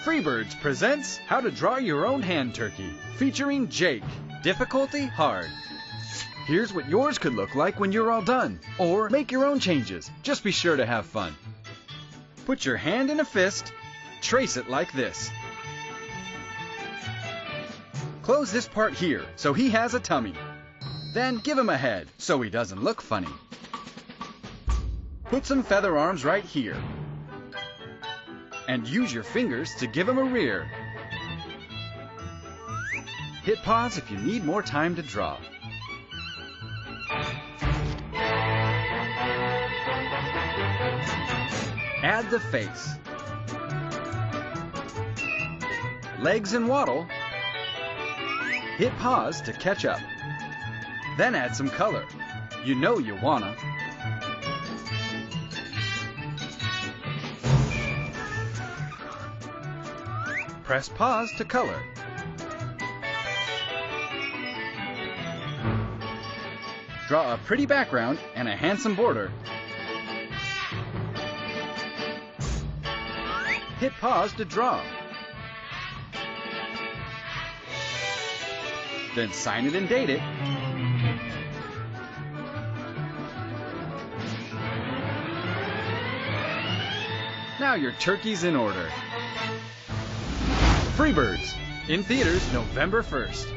Freebirds presents How to Draw Your Own Hand Turkey, featuring Jake. Difficulty hard. Here's what yours could look like when you're all done. Or make your own changes. Just be sure to have fun. Put your hand in a fist. Trace it like this. Close this part here so he has a tummy. Then give him a head so he doesn't look funny. Put some feather arms right here. And use your fingers to give him a rear. Hit pause if you need more time to draw. Add the face. Legs and waddle. Hit pause to catch up. Then add some color. You know you wanna. Press pause to color. Draw a pretty background and a handsome border. Hit pause to draw. Then sign it and date it. Now your turkey's in order. Freebirds, in theaters November 1st.